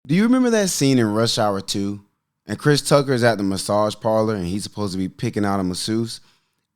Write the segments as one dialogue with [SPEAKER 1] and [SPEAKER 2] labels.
[SPEAKER 1] Do you remember that scene in Rush Hour 2? And Chris Tucker is at the massage parlor and he's supposed to be picking out a masseuse.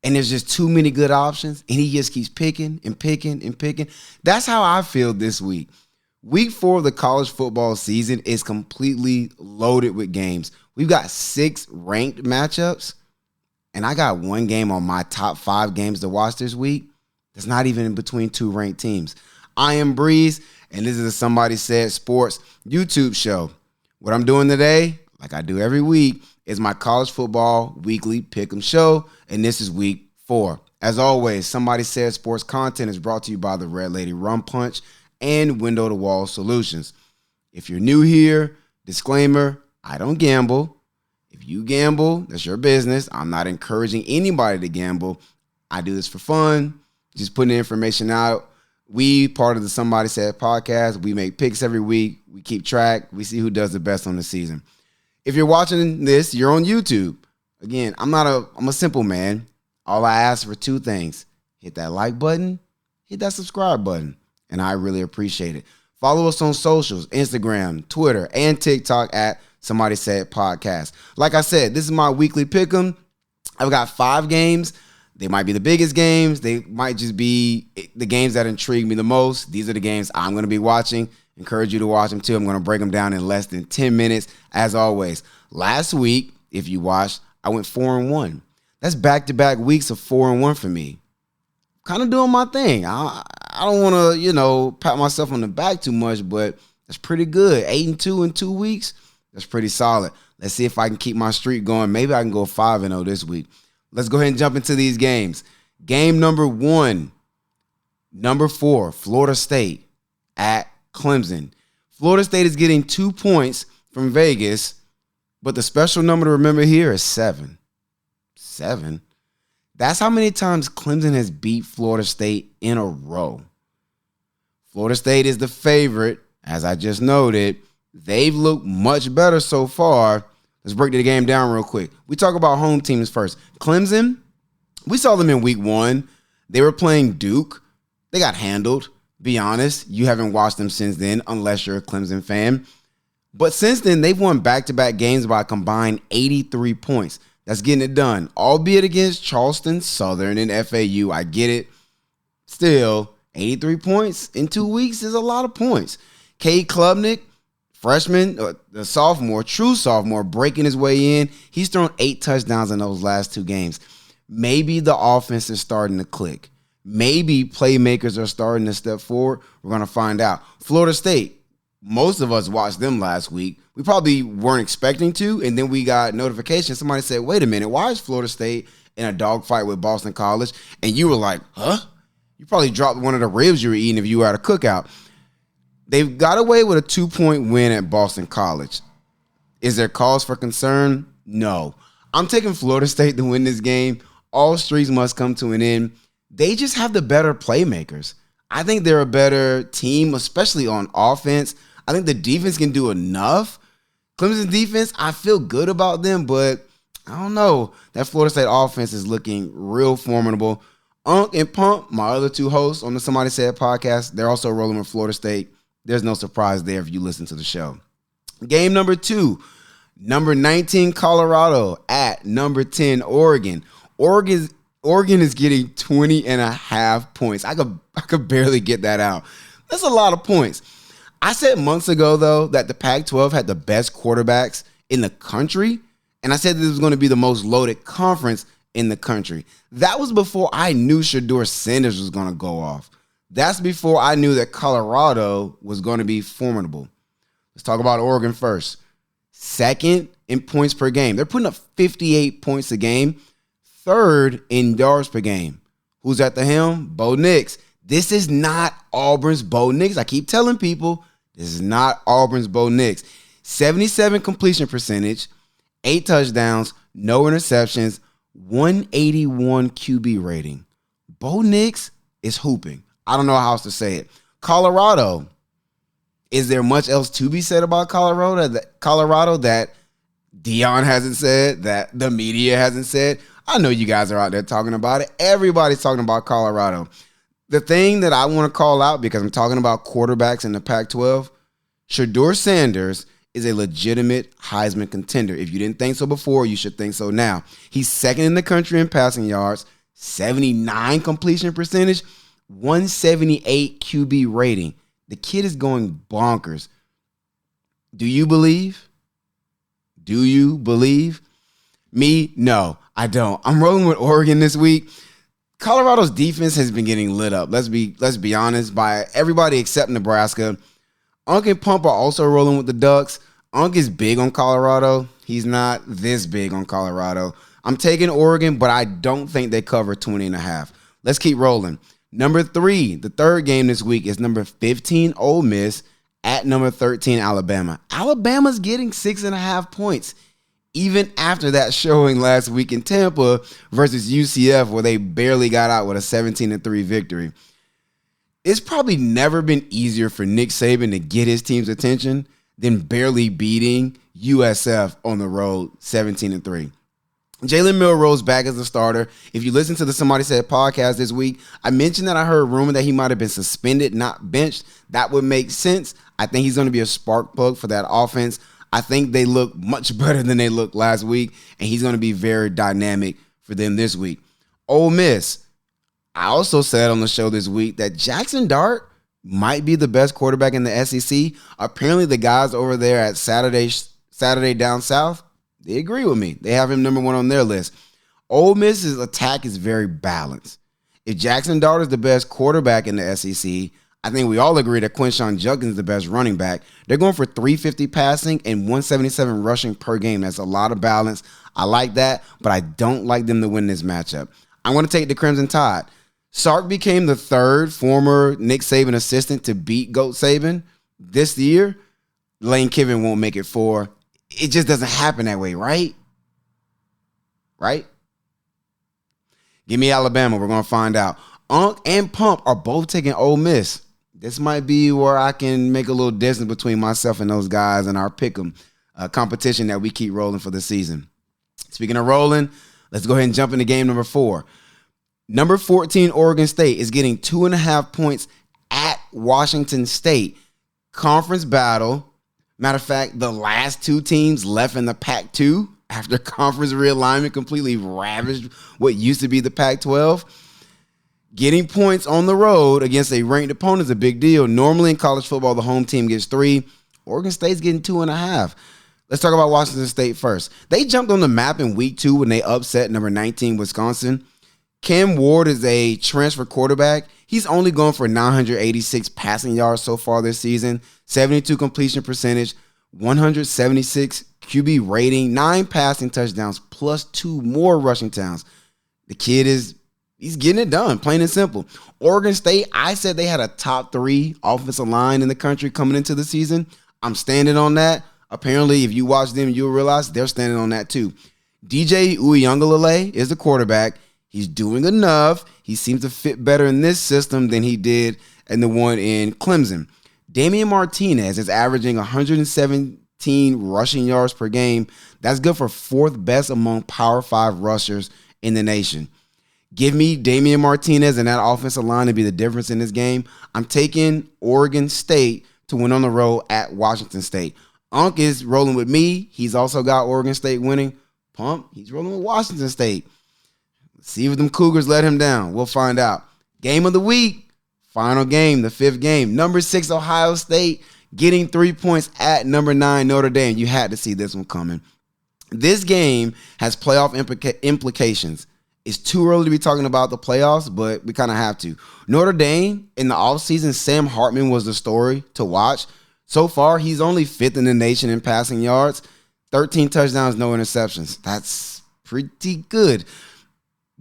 [SPEAKER 1] And there's just too many good options. And he just keeps picking and picking and picking. That's how I feel this week. Week 4 of the college football season is completely loaded with games. We've got 6 ranked matchups. And I got 1 game on my top 5 games to watch this week. That's not even in between 2 ranked teams. I am Breeze, and this is a Somebody Said Sports YouTube show. What I'm doing today, like I do every week, is my college football weekly pick 'em show, and this is week 4. As always, Somebody Said Sports content is brought to you by the Red Lady Rum Punch and Window to Wall Solutions. If you're new here, disclaimer, I don't gamble. If you gamble, that's your business. I'm not encouraging anybody to gamble. I do this for fun, just putting the information out. We, part of the Somebody Said podcast, we make picks every week. We keep track. We see who does the best on the season. If you're watching this, you're on YouTube. Again, I'm a simple man. All I ask for 2 things. Hit that like button, hit that subscribe button, and I really appreciate it. Follow us on socials, Instagram, Twitter, and TikTok at Somebody Said Podcast. Like I said, this is my weekly pick 'em. I've got 5 games. They might be the biggest games. They might just be the games that intrigue me the most. These are the games I'm going to be watching. Encourage you to watch them too. I'm going to break them down in less than 10 minutes, as always. Last week, if you watched, I went 4-1. That's back-to-back weeks of 4-1 for me. Kind of doing my thing. I don't want to, pat myself on the back too much, but that's pretty good. 8-2 in 2 weeks. That's pretty solid. Let's see if I can keep my streak going. Maybe I can go 5-0 this week. Let's go ahead and jump into these games. Game number 1, number 4, Florida State at Clemson. Florida State is getting 2 points from Vegas, but the special number to remember here is 7. 7? That's how many times Clemson has beat Florida State in a row. Florida State is the favorite, as I just noted. They've looked much better so far. Let's break the game down real quick. We talk about home teams first. Clemson, we saw them in week 1. They were playing Duke. They got handled. Be honest, you haven't watched them since then unless you're a Clemson fan. But since then, they've won back-to-back games by a combined 83 points. That's getting it done, albeit against Charleston Southern and FAU. I get it. Still, 83 points in 2 weeks is a lot of points. Cade Klubnik, freshman, the sophomore, true sophomore, breaking his way in. He's thrown 8 touchdowns in those last 2 games. Maybe the offense is starting to click. Maybe playmakers are starting to step forward. We're going to find out. Florida State, most of us watched them last week. We probably weren't expecting to, and then we got notification. Somebody said, wait a minute, why is Florida State in a dogfight with Boston College? And you were like, huh? You probably dropped one of the ribs you were eating if you were at a cookout. They've got away with a 2-point win at Boston College. Is there cause for concern? No. I'm taking Florida State to win this game. All streaks must come to an end. They just have the better playmakers. I think they're a better team, especially on offense. I think the defense can do enough. Clemson's defense, I feel good about them, but I don't know. That Florida State offense is looking real formidable. Unc and Pump, my other 2 hosts on the Somebody Said podcast, they're also rolling with Florida State. There's no surprise there if you listen to the show. Game number 2, number 19 Colorado at number 10 Oregon. Oregon is getting 20.5 points. I could barely get that out. That's a lot of points. I said months ago, though, that the Pac-12 had the best quarterbacks in the country, and I said this was going to be the most loaded conference in the country. That was before I knew Shedeur Sanders was going to go off. That's before I knew that Colorado was going to be formidable. Let's talk about Oregon first. 2nd in points per game. They're putting up 58 points a game. 3rd in yards per game. Who's at the helm? Bo Nix. This is not Auburn's Bo Nix. I keep telling people, this is not Auburn's Bo Nix. 77 completion percentage, 8 touchdowns, no interceptions, 181 QB rating. Bo Nix is hooping. I don't know how else to say it. Colorado. Is there much else to be said about Colorado that Dion hasn't said, that the media hasn't said? I know you guys are out there talking about it. Everybody's talking about Colorado. The thing that I want to call out, because I'm talking about quarterbacks in the Pac-12, Shedeur Sanders is a legitimate Heisman contender. If you didn't think so before, you should think so now. He's second in the country in passing yards, 79 completion percentage, 178 QB rating. The kid is going bonkers. Do you believe? Do you believe? Me? No, I don't. I'm rolling with Oregon this week. Colorado's defense has been getting lit up. Let's be honest, by everybody except Nebraska. Unc and Pump are also rolling with the Ducks. Unc is big on Colorado. He's not this big on Colorado. I'm taking Oregon, but I don't think they cover 20.5. Let's keep rolling. Number 3, the third game this week is number 15, Ole Miss, at number 13, Alabama. Alabama's getting 6.5 points, even after that showing last week in Tampa versus UCF, where they barely got out with a 17-3 victory. It's probably never been easier for Nick Saban to get his team's attention than barely beating USF on the road 17-3. Jalen Milroe's back as a starter. If you listen to the Somebody Said podcast this week, I mentioned that I heard a rumor that he might have been suspended, not benched. That would make sense. I think he's going to be a spark plug for that offense. I think they look much better than they looked last week, and he's going to be very dynamic for them this week. Ole Miss. I also said on the show this week that Jackson Dart might be the best quarterback in the SEC. Apparently, the guys over there at Saturday Down South, they agree with me. They have him number 1 on their list. Ole Miss's attack is very balanced. If Jackson Dart is the best quarterback in the SEC, I think we all agree that Quinshon Judkins is the best running back. They're going for 350 passing and 177 rushing per game. That's a lot of balance. I like that, but I don't like them to win this matchup. I'm going to take the Crimson Tide. Sark became the third former Nick Saban assistant to beat Goat Saban this year. Lane Kiffin won't make it 4. It just doesn't happen that way, right? Right? Give me Alabama. We're going to find out. Unc and Pump are both taking Ole Miss. This might be where I can make a little distance between myself and those guys in our Pick 'em competition that we keep rolling for the season. Speaking of rolling, let's go ahead and jump into game number 4. Number 14, Oregon State is getting 2.5 points at Washington State. Conference battle. Matter of fact, the last 2 teams left in the Pac-2 after conference realignment completely ravaged what used to be the Pac-12. Getting points on the road against a ranked opponent is a big deal. Normally in college football, the home team gets 3. Oregon State's getting 2.5. Let's talk about Washington State first. They jumped on the map in week 2 when they upset number 19 Wisconsin. Cam Ward is a transfer quarterback. He's only gone for 986 passing yards so far this season, 72 completion percentage, 176 QB rating, 9 passing touchdowns, plus 2 more rushing touchdowns. The kid he's getting it done, plain and simple. Oregon State, I said they had a top 3 offensive line in the country coming into the season. I'm standing on that. Apparently, if you watch them, you'll realize they're standing on that too. DJ Uiagalelei is the quarterback. He's doing enough. He seems to fit better in this system than he did in the one in Clemson. Damian Martinez is averaging 117 rushing yards per game. That's good for 4th best among Power 5 rushers in the nation. Give me Damian Martinez and that offensive line to be the difference in this game. I'm taking Oregon State to win on the road at Washington State. Unc is rolling with me. He's also got Oregon State winning. Pump, he's rolling with Washington State. Let's see if them Cougars let him down. We'll find out. Game of the week. Final game, the 5th game. Number 6, Ohio State getting 3 points at number 9, Notre Dame. You had to see this one coming. This game has playoff implications. It's too early to be talking about the playoffs, but we kind of have to. Notre Dame, in the offseason, Sam Hartman was the story to watch. So far, he's only 5th in the nation in passing yards. 13 touchdowns, no interceptions. That's pretty good.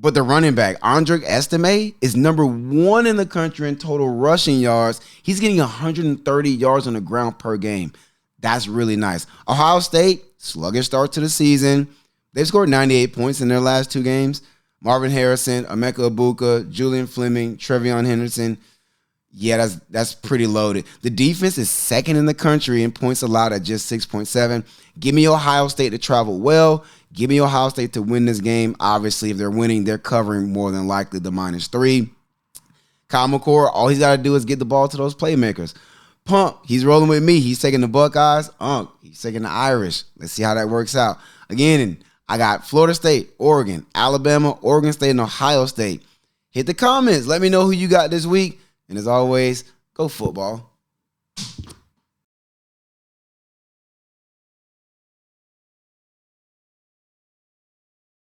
[SPEAKER 1] But the running back, Andre Estime, is number 1 in the country in total rushing yards. He's getting 130 yards on the ground per game. That's really nice. Ohio State, sluggish start to the season. They've scored 98 points in their last 2 games. Marvin Harrison, Emeka Egbuka, Julian Fleming, Trevion Henderson. Yeah, that's pretty loaded. The defense is 2nd in the country in points allowed at just 6.7. Give me Ohio State to travel well. Give me Ohio State to win this game. Obviously, if they're winning, they're covering more than likely the -3. Kyle McCord, all he's got to do is get the ball to those playmakers. Pump, he's rolling with me. He's taking the Buckeyes. Unc, he's taking the Irish. Let's see how that works out. Again, I got Florida State, Oregon, Alabama, Oregon State, and Ohio State. Hit the comments. Let me know who you got this week. And as always, go football.